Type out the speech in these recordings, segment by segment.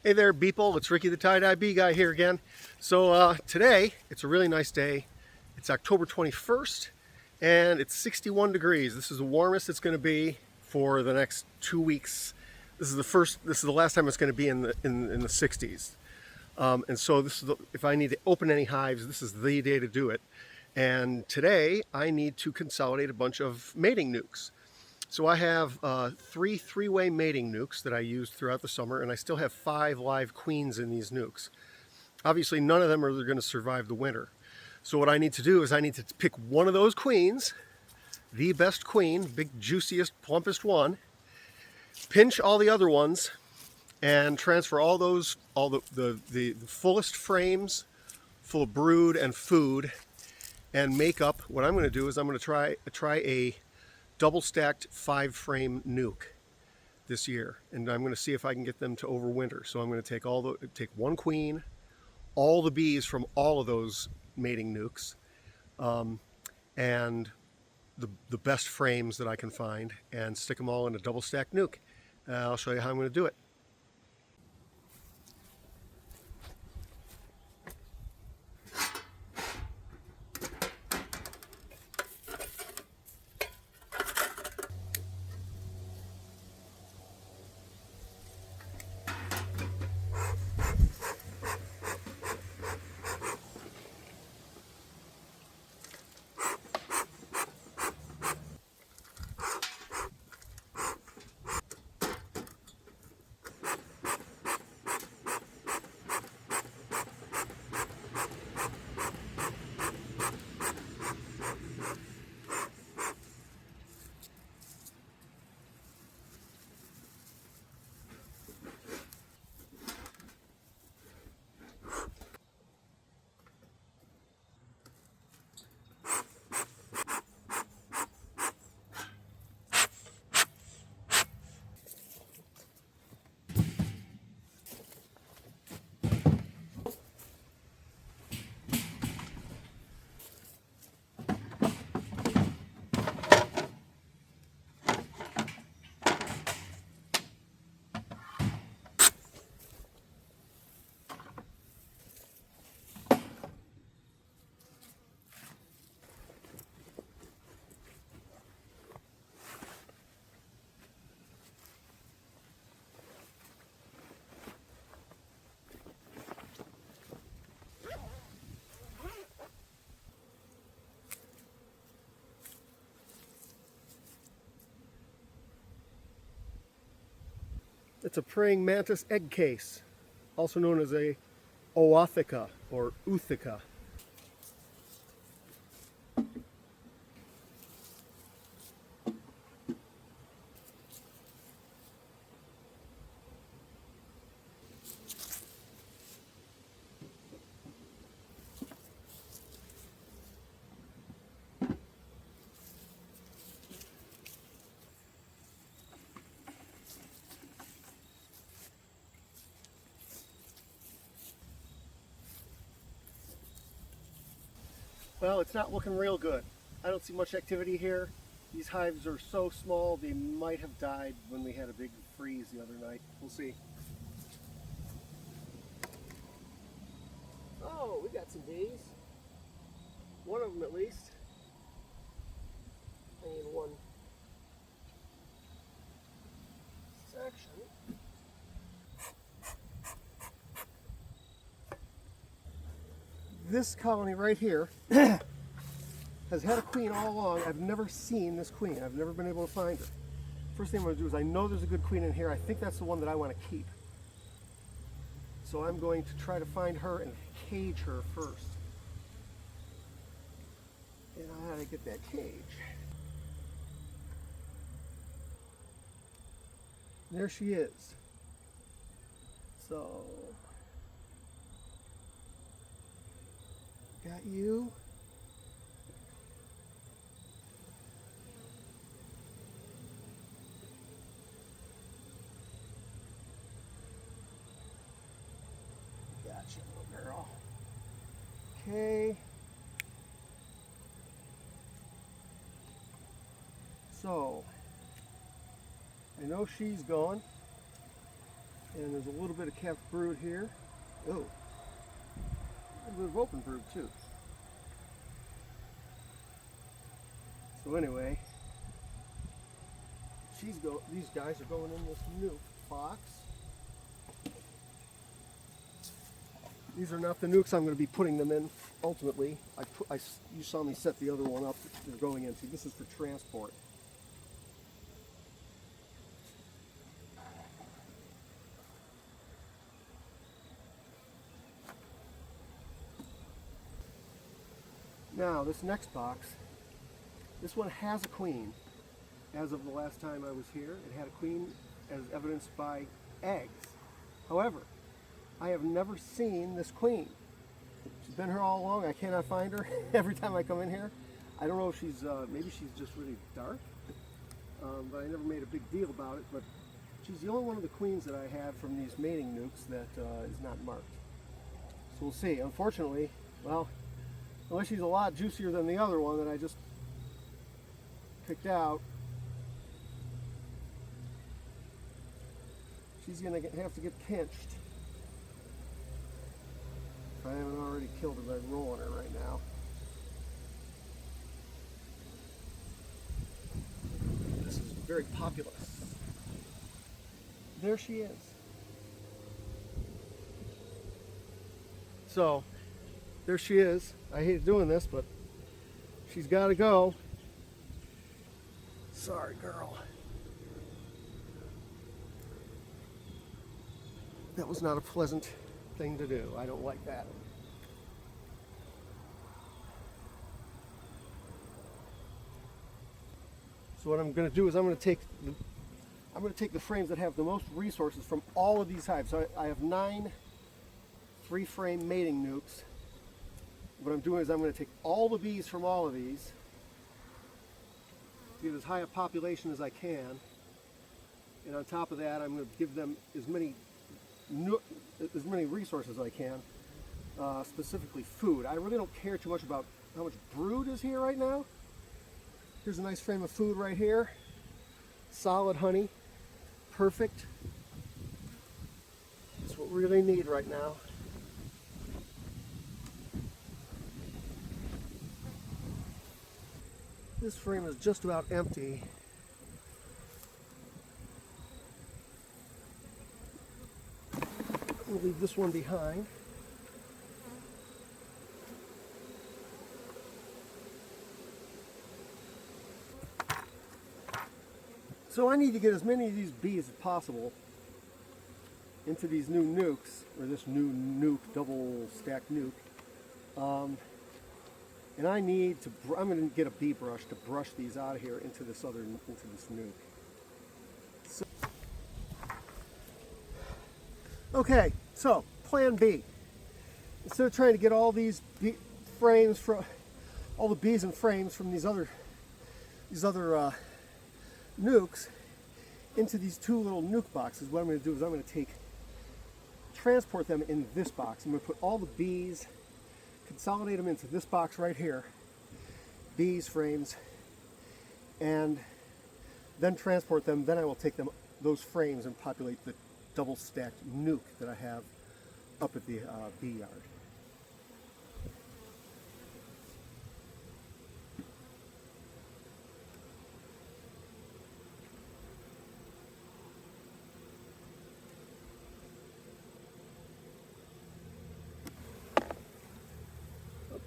Hey there, Beeple. It's Ricky the Tie-Dye Bee Guy here again. So today, it's a really nice day. It's October 21st, and it's 61 degrees. This is the warmest it's going to be for the next 2 weeks. This is the last time it's going to be in the 60s. And so if I need to open any hives, this is the day to do it. And today, I need to consolidate a bunch of mating nucs. So I have three-way mating nucs that I used throughout the summer, and I still have 5 live queens in these nucs. Obviously, none of them are going to survive the winter. So what I need to do is I need to pick one of those queens, the best queen, big, juiciest, plumpest one, pinch all the other ones, and transfer all the fullest frames full of brood and food, and make up. What I'm going to do is I'm going to try a double-stacked 5-frame nuc this year, and I'm going to see if I can get them to overwinter. So I'm going to take one queen, all the bees from all of those mating nucs, and the best frames that I can find, and stick them all in a double-stacked nuc. I'll show you how I'm going to do it. It's a praying mantis egg case, also known as a oothica or uthica. Well, it's not looking real good. I don't see much activity here. These hives are so small, they might have died when we had a big freeze the other night. We'll see. Oh, we got some bees. One of them at least. I need one section. This colony right here has had a queen all along. I've never seen this queen. I've never been able to find her. First thing I'm going to do is I know there's a good queen in here. I think that's the one that I want to keep. So I'm going to try to find her and cage her first. And I gotta get that cage. And there she is. So, got you. Gotcha, little girl. Okay. So, I know she's gone. And there's a little bit of calf brood here. Oh, a little bit of open brood too. So anyway, these guys are going in this nuc box. These are not the nucs I'm going to be putting them in ultimately. You saw me set the other one up they're going into. This is for transport. Now this next box, this one has a queen. As of the last time I was here, it had a queen as evidenced by eggs. However, I have never seen this queen. She's been here all along. I cannot find her every time I come in here. I don't know if she's, maybe she's just really dark, but I never made a big deal about it. But she's the only one of the queens that I have from these mating nucs that is not marked. So we'll see. Unfortunately, well, unless she's a lot juicier than the other one that I just picked out, she's going to have to get pinched. If I haven't already killed her by rolling her right now. This is very populous. There she is. So, there she is. I hate doing this, but she's got to go. Sorry, girl. That was not a pleasant thing to do. I don't like that. So what I'm going to do is I'm going to take the frames that have the most resources from all of these hives. So I have 9 3-frame mating nucs. What I'm doing is I'm going to take all the bees from all of these, get as high a population as I can, and on top of that I'm going to give them as many resources as I can, specifically food. I really don't care too much about how much brood is here right now. Here's a nice frame of food right here. Solid honey. Perfect. That's what we really need right now. This frame is just about empty. We'll leave this one behind. So I need to get as many of these bees as possible into these new nucs, or this new nuc, double stacked nuc. And I need to, I'm going to get a bee brush to brush these out of here into this nuc. So, okay, so plan B. Instead of trying to get all these frames from, all the bees and frames from these other nucs into these 2 little nuc boxes, what I'm going to do is I'm going to transport them in this box. I'm going to put all the bees, consolidate them into this box right here, bees, frames, and then transport them. Then I will take those frames and populate the double stacked nuc that I have up at the bee yard.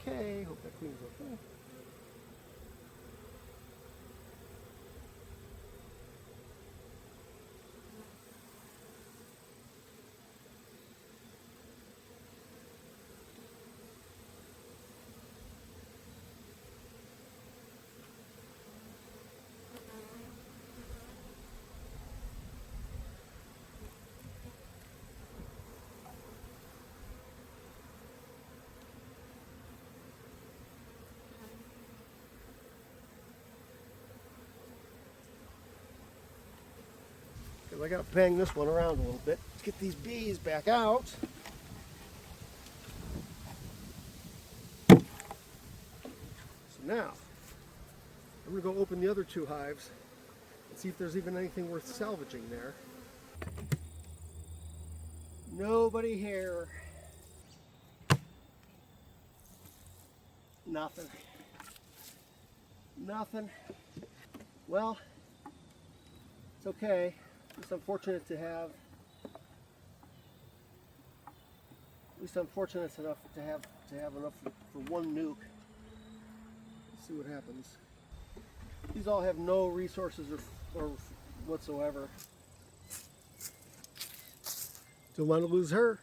Okay, hope that queen's okay. I got to bang this one around a little bit. Get these bees back out. So now, I'm going to go open the other 2 hives and see if there's even anything worth salvaging there. Nobody here. Nothing. Nothing. Well, it's okay. It's unfortunate to have. At least unfortunate enough to have enough for one nuke. Let's see what happens. These all have no resources or whatsoever. Don't want to lose her.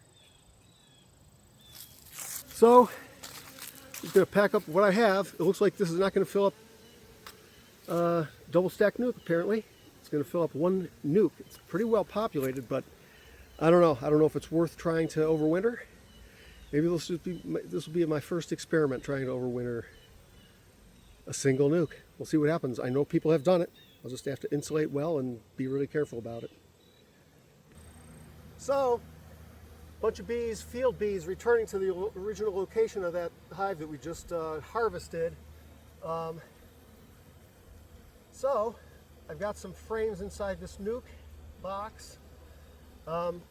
So I'm going to pack up what I have. It looks like this is not going to fill up double stack nuke apparently. It's going to fill up one nuke. It's pretty well populated, but I don't know. I don't know if it's worth trying to overwinter. Maybe this will be my first experiment trying to overwinter a single nuke. We'll see what happens. I know people have done it. I'll just have to insulate well and be really careful about it. So, a bunch of bees, field bees, returning to the original location of that hive that we just harvested. So, I've got some frames inside this nuke box. I'm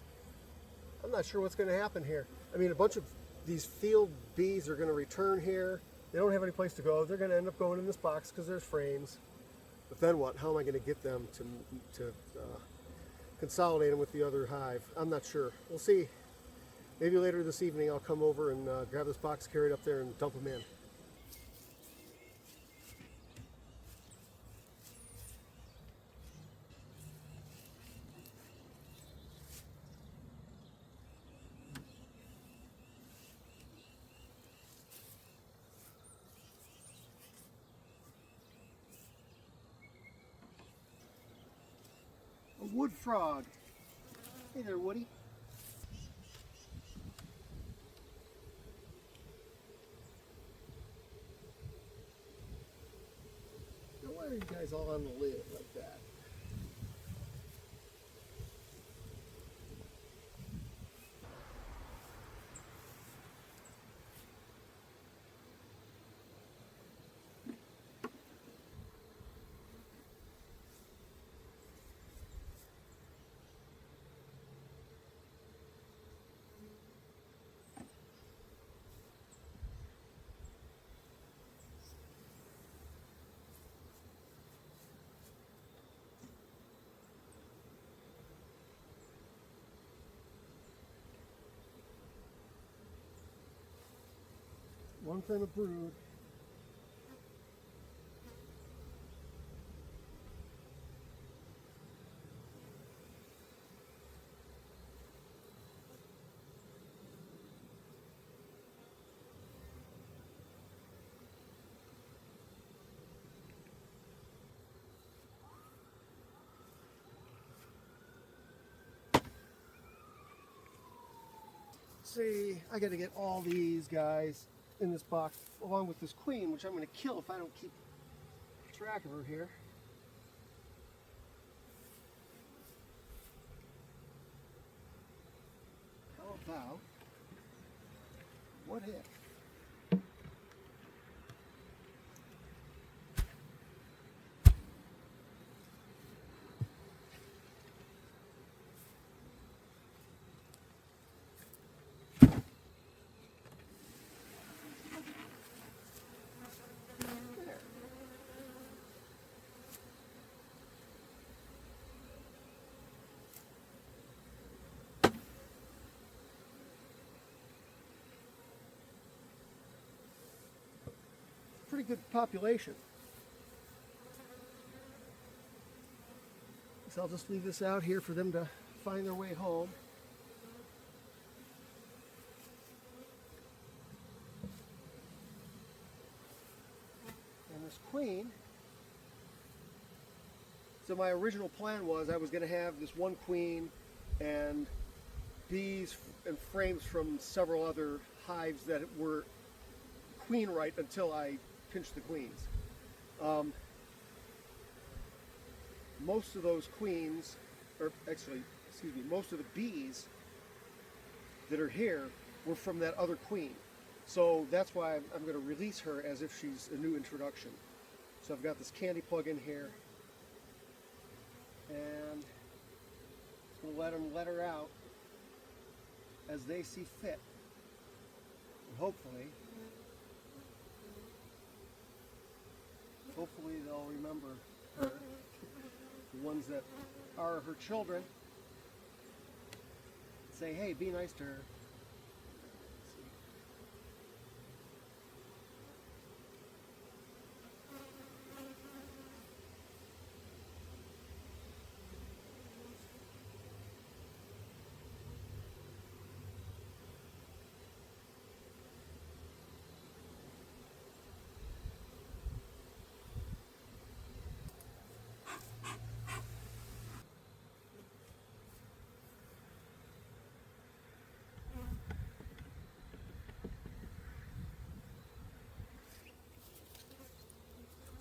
not sure what's going to happen here. I mean, a bunch of these field bees are going to return here. They don't have any place to go. They're going to end up going in this box because there's frames. But then what? How am I going to get them to consolidate them with the other hive? I'm not sure. We'll see. Maybe later this evening I'll come over and grab this box, carry it up there, and dump them in. A wood frog. Hey there, Woody. Now, why are you guys all on the lid like that? One from a brood. See, I got to get all these guys in this box along with this queen, which I'm going to kill if I don't keep track of her here. How about, what if? Pretty good population. So I'll just leave this out here for them to find their way home. And this queen, so my original plan was I was going to have this one queen and bees and frames from several other hives that were queen right until I pinch the queens. Most of those queens, or actually, excuse me, most of the bees that are here were from that other queen. So that's why I'm going to release her as if she's a new introduction. So I've got this candy plug in here, and I'm going to let her out. as they see fit. And hopefully they'll remember her, the ones that are her children. Say, hey, be nice to her.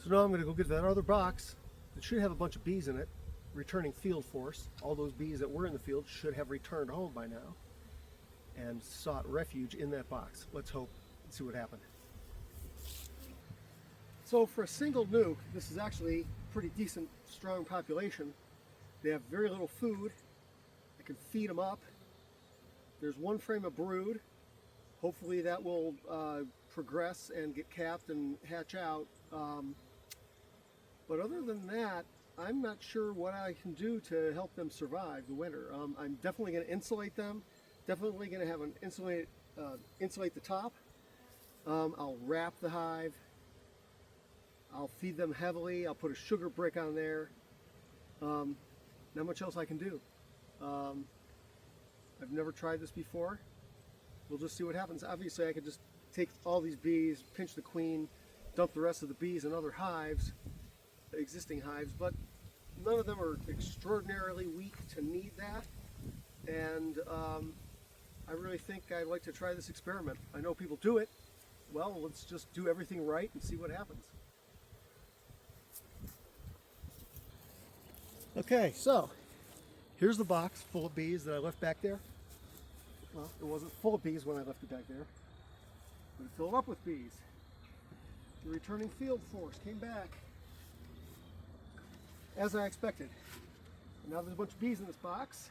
So now I'm going to go get that other box. It should have a bunch of bees in it, returning field force. All those bees that were in the field should have returned home by now and sought refuge in that box. Let's hope and see what happened. So for a single nuc, this is actually a pretty decent, strong population. They have very little food. I can feed them up. There's one frame of brood. Hopefully that will progress and get capped and hatch out. But other than that, I'm not sure what I can do to help them survive the winter. I'm definitely going to insulate them. Definitely going to have an insulate the top. I'll wrap the hive. I'll feed them heavily. I'll put a sugar brick on there. Not much else I can do. I've never tried this before. We'll just see what happens. Obviously, I could just take all these bees, pinch the queen, dump the rest of the bees in other hives, existing hives, but none of them are extraordinarily weak to need that. And I really think I'd like to try this experiment. I know people do it. Well, let's just do everything right and see what happens. Okay, so here's the box full of bees that I left back there. Well, it wasn't full of bees when I left it back there, but it filled up with bees. The returning field force came back as I expected. And now there's a bunch of bees in this box,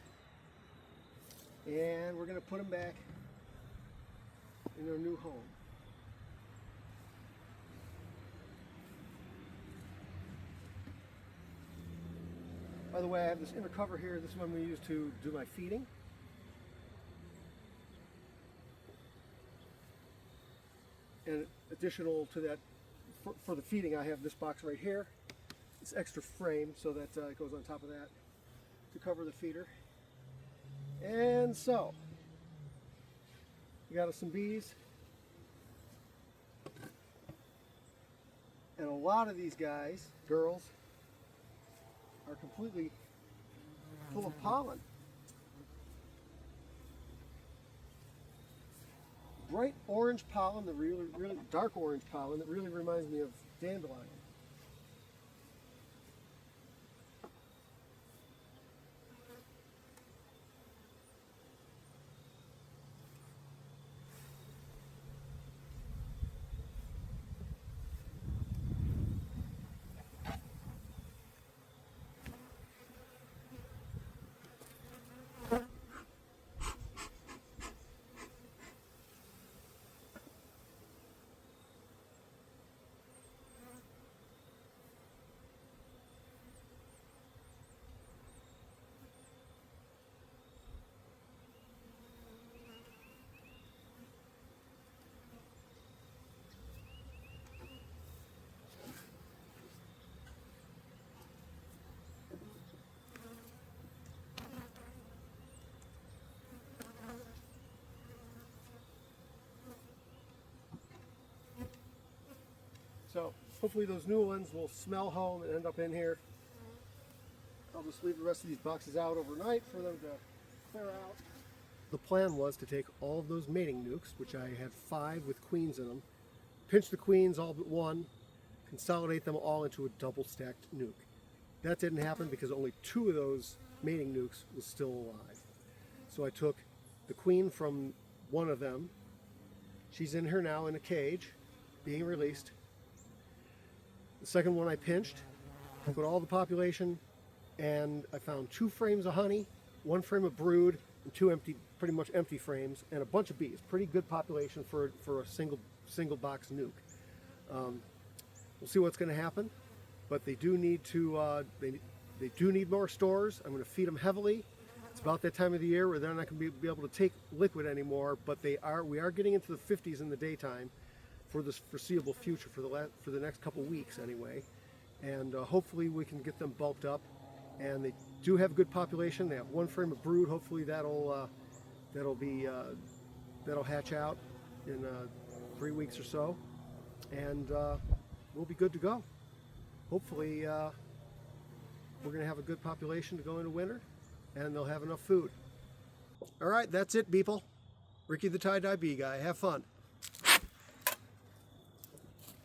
and we're going to put them back in their new home. By the way, I have this inner cover here. This is one we use to do my feeding. And additional to that, for the feeding, I have this box right here. It's extra frame, so that it goes on top of that to cover the feeder. And so, we got us some bees. And a lot of these guys, girls, are completely full of pollen. Bright orange pollen, the really dark orange pollen that really reminds me of dandelion. So hopefully those new ones will smell home and end up in here. I'll just leave the rest of these boxes out overnight for them to clear out. The plan was to take all of those mating nucs, which I had 5 with queens in them, pinch the queens all but one, consolidate them all into a double stacked nuc. That didn't happen because only 2 of those mating nucs was still alive. So I took the queen from one of them. She's in here now in a cage, being released. The second one I pinched, I put all the population, and I found 2 frames of honey, 1 frame of brood, and 2 empty pretty much empty frames, and a bunch of bees. Pretty good population for a single box nuc. We'll see what's going to happen, but they do need to they do need more stores. I'm going to feed them heavily. It's about that time of the year where they're not going to be able to take liquid anymore, but we are getting into the 50s in the daytime for this foreseeable future, for the next couple weeks anyway, and hopefully we can get them bulked up. And they do have a good population. They have one frame of brood. Hopefully that'll hatch out in 3 weeks or so, and we'll be good to go. Hopefully we're going to have a good population to go into winter, and they'll have enough food. All right, that's it, people. Ricky the tie-dye bee guy. Have fun.